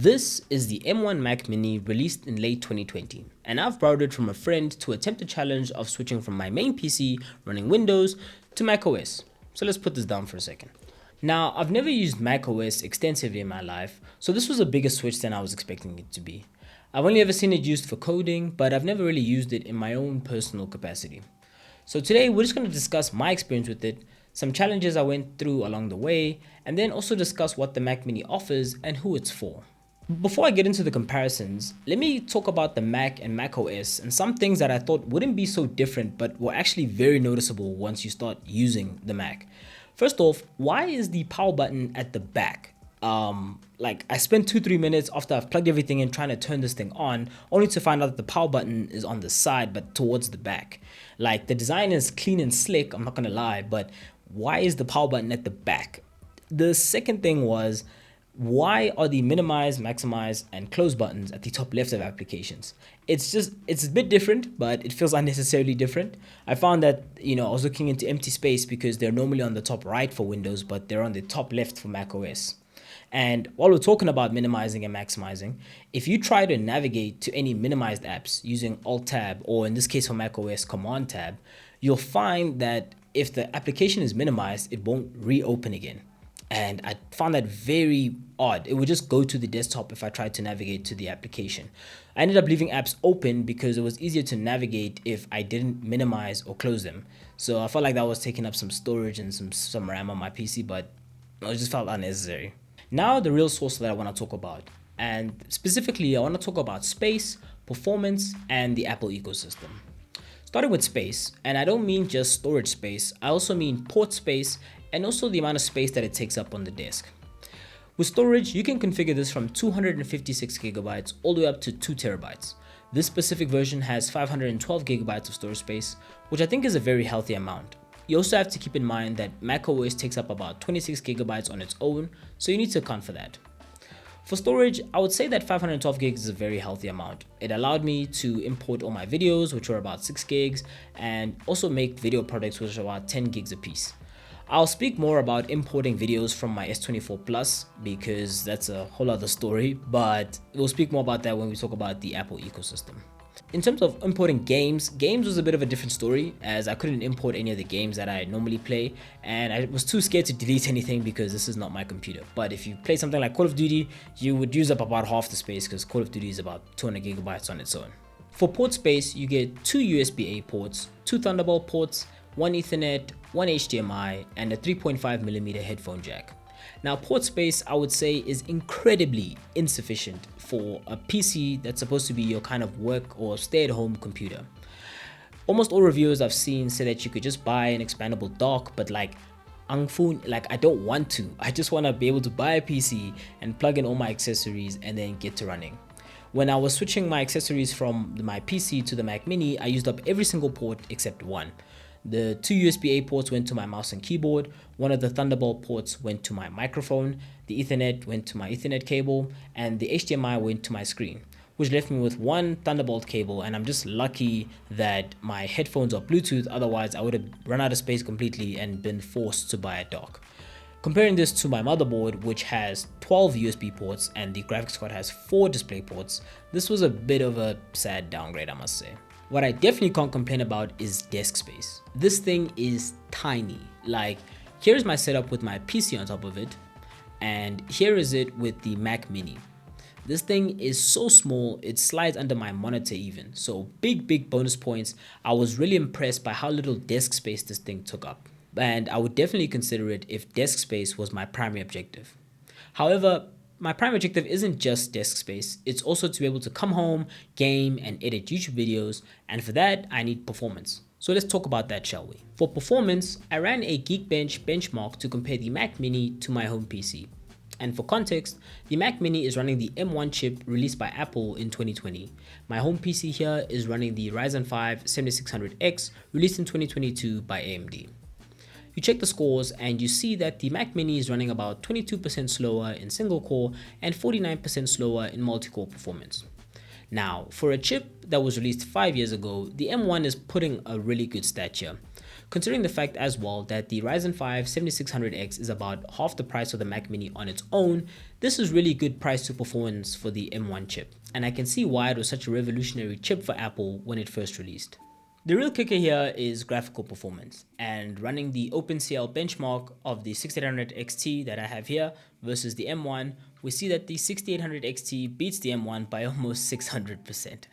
This is the M1 Mac Mini released in late 2020, and I've borrowed it from a friend to attempt the challenge of switching from my main PC running Windows to macOS. So let's put this down for a second. Now, I've never used macOS extensively in my life, so this was a bigger switch than I was expecting it to be. I've only ever seen it used for coding, but I've never really used it in my own personal capacity. So today we're just going to discuss my experience with it, some challenges I went through along the way, and then also discuss what the Mac Mini offers and who it's for. Before I get into the comparisons, let me talk about the Mac and macOS and some things that I thought wouldn't be so different but were actually very noticeable once you start using the Mac. First off, why is the power button at the back? I spent 2-3 minutes after I've plugged everything in trying to turn this thing on, only to find out that the power button is on the side but towards the back. Like, the design is clean and slick, I'm not gonna lie, but why is the power button at the back? The second thing was, why are the minimize, maximize, and close buttons at the top left of applications? It's a bit different, but it feels unnecessarily different. I found that, I was looking into empty space because they're normally on the top right for Windows, but they're on the top left for macOS. And while we're talking about minimizing and maximizing, if you try to navigate to any minimized apps using Alt-Tab, or in this case for macOS, Command-Tab, you'll find that if the application is minimized, it won't reopen again. And I found that very odd. It would just go to the desktop if I tried to navigate to the application. I ended up leaving apps open because it was easier to navigate if I didn't minimize or close them. So I felt like that was taking up some storage and some RAM on my PC, but it just felt unnecessary. Now the real source that I want to talk about. And specifically, I want to talk about space, performance, and the Apple ecosystem. Starting with space, and I don't mean just storage space, I also mean port space and also the amount of space that it takes up on the desk. With storage, you can configure this from 256 gigabytes all the way up to 2 terabytes. This specific version has 512 gigabytes of storage space, which I think is a very healthy amount. You also have to keep in mind that macOS takes up about 26 gigabytes on its own, so you need to account for that. For storage, I would say that 512 gigs is a very healthy amount. It allowed me to import all my videos, which were about 6 gigs, and also make video products, which are about 10 gigs apiece. I'll speak more about importing videos from my S24 Plus because that's a whole other story, but we'll speak more about that when we talk about the Apple ecosystem. In terms of importing games was a bit of a different story, as I couldn't import any of the games that I normally play, and I was too scared to delete anything because this is not my computer. But if you play something like Call of Duty, you would use up about half the space because Call of Duty is about 200 gigabytes on its own. For port space, you get 2 USB-A ports, 2 Thunderbolt ports, 1 Ethernet, 1 HDMI, and a 3.5mm headphone jack. Now, port space, I would say, is incredibly insufficient for a PC that's supposed to be your kind of work or stay-at-home computer. Almost all reviewers I've seen say that you could just buy an expandable dock, but I don't want to. I just want to be able to buy a PC and plug in all my accessories and then get to running. When I was switching my accessories from my PC to the Mac Mini, I used up every single port except one. The 2 USB-A ports went to my mouse and keyboard, one of the Thunderbolt ports went to my microphone, the Ethernet went to my Ethernet cable, and the HDMI went to my screen, which left me with one Thunderbolt cable, and I'm just lucky that my headphones are Bluetooth, otherwise I would have run out of space completely and been forced to buy a dock. Comparing this to my motherboard, which has 12 USB ports and the graphics card has 4 display ports, this was a bit of a sad downgrade, I must say. What I definitely can't complain about is desk space. This thing is tiny. Here's my setup with my PC on top of it, and here is it with the Mac Mini. This thing is so small, it slides under my monitor even. So big bonus points. I was really impressed by how little desk space this thing took up. And I would definitely consider it if desk space was my primary objective. However, my primary objective isn't just desk space, it's also to be able to come home, game, and edit YouTube videos, and for that, I need performance. So let's talk about that, shall we? For performance, I ran a Geekbench benchmark to compare the Mac Mini to my home PC. And for context, the Mac Mini is running the M1 chip released by Apple in 2020. My home PC here is running the Ryzen 5 7600X released in 2022 by AMD. You check the scores and you see that the Mac Mini is running about 22% slower in single core and 49% slower in multi-core performance. Now, for a chip that was released 5 years ago, the M1 is putting a really good stat here. Considering the fact as well that the Ryzen 5 7600X is about half the price of the Mac Mini on its own, this is really good price to performance for the M1 chip, and I can see why it was such a revolutionary chip for Apple when it first released. The real kicker here is graphical performance, and running the OpenCL benchmark of the 6800 XT that I have here versus the M1, we see that the 6800 XT beats the M1 by almost 600%.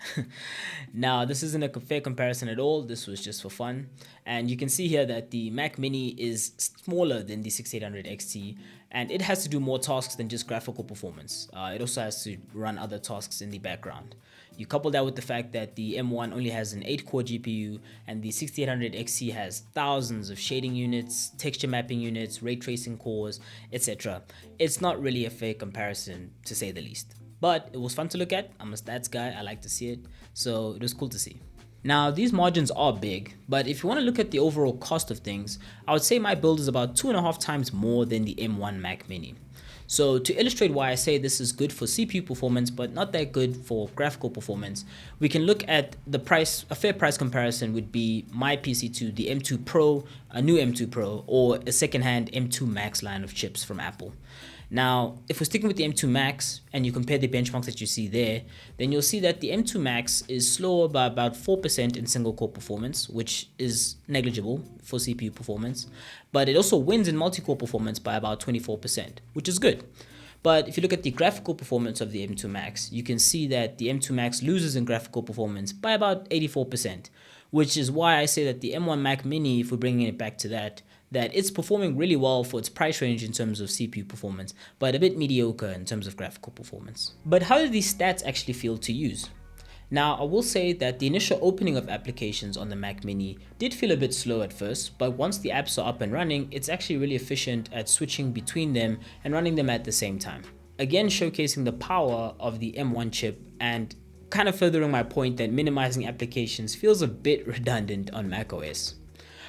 Now, this isn't a fair comparison at all, this was just for fun, and you can see here that the Mac Mini is smaller than the 6800 XT, and it has to do more tasks than just graphical performance. It also has to run other tasks in the background. You couple that with the fact that the M1 only has an 8-core GPU and the 6800 XT has thousands of shading units, texture mapping units, ray tracing cores, etc. It's not really a fair comparison, to say the least. But it was fun to look at. I'm a stats guy, I like to see it, so it was cool to see. Now, these margins are big, but if you want to look at the overall cost of things, I would say my build is about 2.5 times more than the M1 Mac Mini. So to illustrate why I say this is good for CPU performance but not that good for graphical performance, we can look at the price. A fair price comparison would be my PC to the M2 Pro, a new M2 Pro, or a second-hand M2 Max line of chips from Apple. Now, if we're sticking with the M2 Max and you compare the benchmarks that you see there, then you'll see that the M2 Max is slower by about 4% in single core performance, which is negligible for CPU performance, but it also wins in multi-core performance by about 24%, which is good. But if you look at the graphical performance of the M2 Max, you can see that the M2 Max loses in graphical performance by about 84%, which is why I say that the M1 Mac Mini, if we're bringing it back to that it's performing really well for its price range in terms of CPU performance, but a bit mediocre in terms of graphical performance. But how do these stats actually feel to use? Now, I will say that the initial opening of applications on the Mac Mini did feel a bit slow at first, but once the apps are up and running, it's actually really efficient at switching between them and running them at the same time. Again, showcasing the power of the M1 chip and kind of furthering my point that minimizing applications feels a bit redundant on macOS.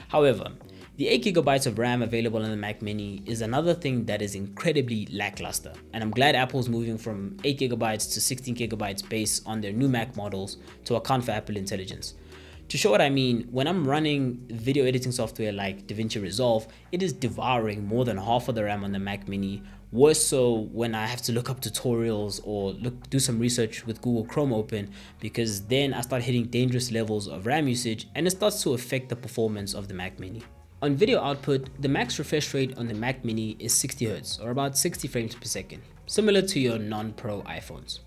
However, the 8GB of RAM available on the Mac Mini is another thing that is incredibly lackluster, and I'm glad Apple's moving from 8GB to 16GB based on their new Mac models to account for Apple Intelligence. To show what I mean, when I'm running video editing software like DaVinci Resolve, it is devouring more than half of the RAM on the Mac Mini. Worse so when I have to look up tutorials or do some research with Google Chrome open, because then I start hitting dangerous levels of RAM usage and it starts to affect the performance of the Mac Mini. On video output, the max refresh rate on the Mac Mini is 60Hz or about 60 frames per second, similar to your non-Pro iPhones.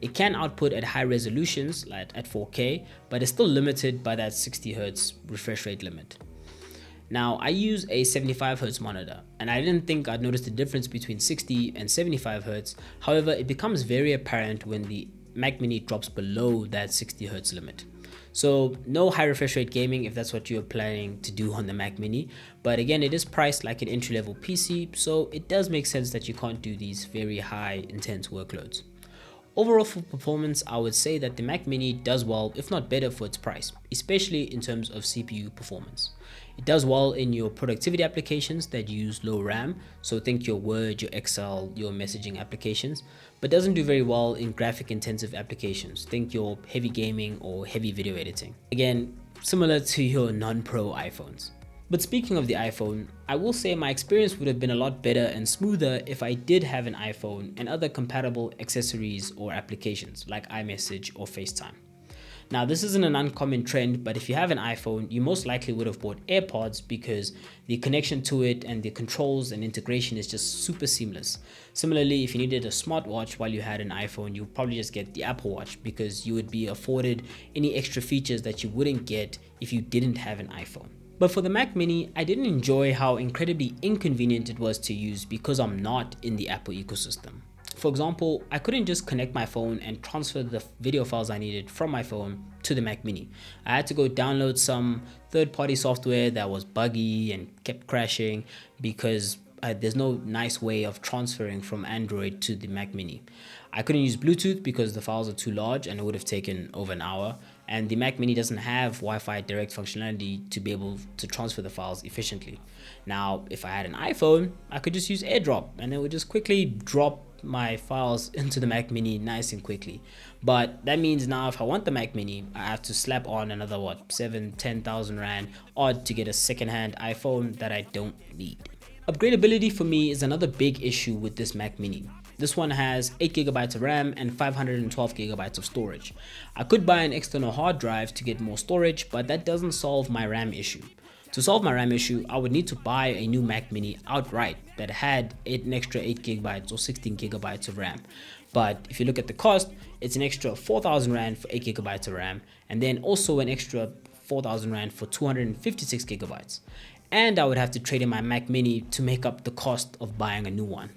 It can output at high resolutions, like at 4K, but is still limited by that 60Hz refresh rate limit. Now, I use a 75Hz monitor, and I didn't think I'd notice the difference between 60 and 75Hz. However, it becomes very apparent when the Mac Mini drops below that 60Hz limit. So no high refresh rate gaming if that's what you're planning to do on the Mac Mini, but again, it is priced like an entry-level PC, so it does make sense that you can't do these very high intense workloads. Overall for performance, I would say that the Mac Mini does well, if not better, for its price, especially in terms of CPU performance. It does well in your productivity applications that use low RAM, so think your Word, your Excel, your messaging applications, but doesn't do very well in graphic intensive applications, think your heavy gaming or heavy video editing. Again, similar to your non-Pro iPhones. But speaking of the iPhone, I will say my experience would have been a lot better and smoother if I did have an iPhone and other compatible accessories or applications like iMessage or FaceTime. Now, this isn't an uncommon trend, but if you have an iPhone, you most likely would have bought AirPods because the connection to it and the controls and integration is just super seamless. Similarly, if you needed a smartwatch while you had an iPhone, you'd probably just get the Apple Watch because you would be afforded any extra features that you wouldn't get if you didn't have an iPhone. But for the Mac Mini, I didn't enjoy how incredibly inconvenient it was to use because I'm not in the Apple ecosystem. For example, I couldn't just connect my phone and transfer the video files I needed from my phone to the Mac Mini. I had to go download some third-party software that was buggy and kept crashing because there's no nice way of transferring from Android to the Mac Mini. I couldn't use Bluetooth because the files are too large and it would have taken over an hour. And the Mac Mini doesn't have Wi-Fi direct functionality to be able to transfer the files efficiently. Now, if I had an iPhone, I could just use AirDrop and it would just quickly drop my files into the Mac Mini nice and quickly. But that means now if I want the Mac Mini, I have to slap on another what, 7-10,000 Rand odd to get a second-hand iPhone that I don't need. Upgradability for me is another big issue with this Mac Mini. This one has 8GB of RAM and 512GB of storage. I could buy an external hard drive to get more storage, but that doesn't solve my RAM issue. To solve my RAM issue, I would need to buy a new Mac Mini outright that had an extra 8GB or 16GB of RAM. But if you look at the cost, it's an extra 4,000 Rand for 8GB of RAM, and then also an extra 4,000 Rand for 256GB. And I would have to trade in my Mac Mini to make up the cost of buying a new one.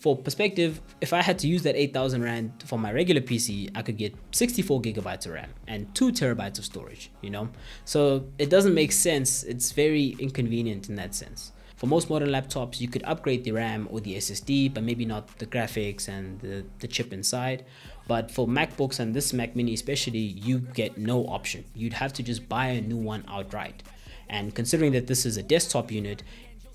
For perspective, if I had to use that 8,000 Rand for my regular PC, I could get 64GB of RAM and 2TB of storage, you know? So it doesn't make sense. It's very inconvenient in that sense. For most modern laptops, you could upgrade the RAM or the SSD, but maybe not the graphics and the chip inside. But for MacBooks and this Mac Mini especially, you get no option. You'd have to just buy a new one outright. And considering that this is a desktop unit,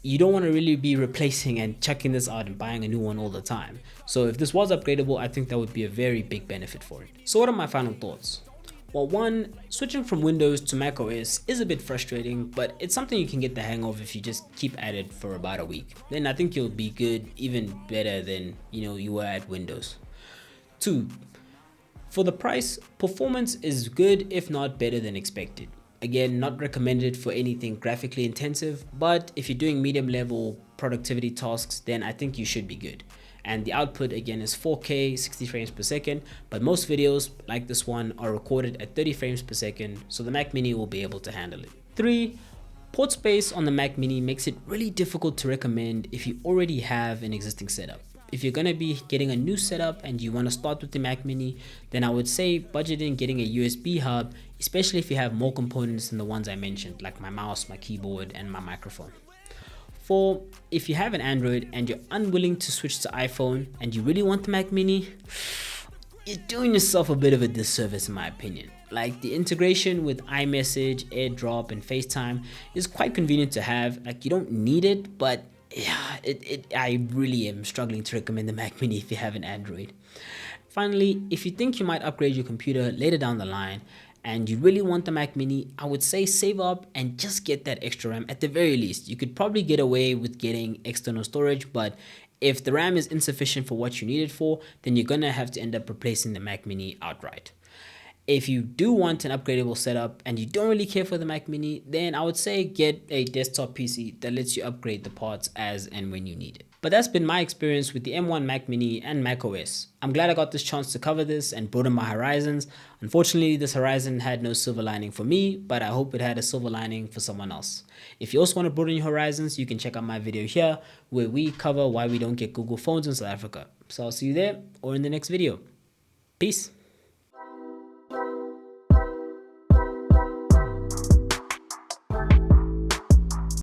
you don't want to really be replacing and checking this out and buying a new one all the time. So if this was upgradable, I think that would be a very big benefit for it. So what are my final thoughts? Well, one, switching from Windows to macOS is a bit frustrating, but it's something you can get the hang of if you just keep at it for about a week. Then I think you'll be good, even better than you were at Windows. Two, for the price, performance is good if not better than expected. Again, not recommended for anything graphically intensive, but if you're doing medium level productivity tasks, then I think you should be good. And the output again is 4K 60 frames per second, but most videos like this one are recorded at 30 frames per second, so the Mac Mini will be able to handle it. 3, port space on the Mac Mini makes it really difficult to recommend if you already have an existing setup. If you're going to be getting a new setup and you want to start with the Mac Mini, then I would say budget in getting a USB hub, especially if you have more components than the ones I mentioned, like my mouse, my keyboard, and my microphone. 4, if you have an Android and you're unwilling to switch to iPhone and you really want the Mac Mini, you're doing yourself a bit of a disservice in my opinion. Like the integration with iMessage, AirDrop, and FaceTime is quite convenient to have. Like you don't need it, but yeah, I really am struggling to recommend the Mac Mini if you have an Android. Finally, if you think you might upgrade your computer later down the line and you really want the Mac Mini, I would say save up and just get that extra RAM at the very least. You could probably get away with getting external storage, but if the RAM is insufficient for what you need it for, then you're gonna have to end up replacing the Mac Mini outright. If you do want an upgradable setup and you don't really care for the Mac Mini, then I would say get a desktop PC that lets you upgrade the parts as and when you need it. But that's been my experience with the M1 Mac Mini and macOS. I'm glad I got this chance to cover this and broaden my horizons. Unfortunately, this horizon had no silver lining for me, but I hope it had a silver lining for someone else. If you also want to broaden your horizons, you can check out my video here where we cover why we don't get Google phones in South Africa. So I'll see you there or in the next video. Peace.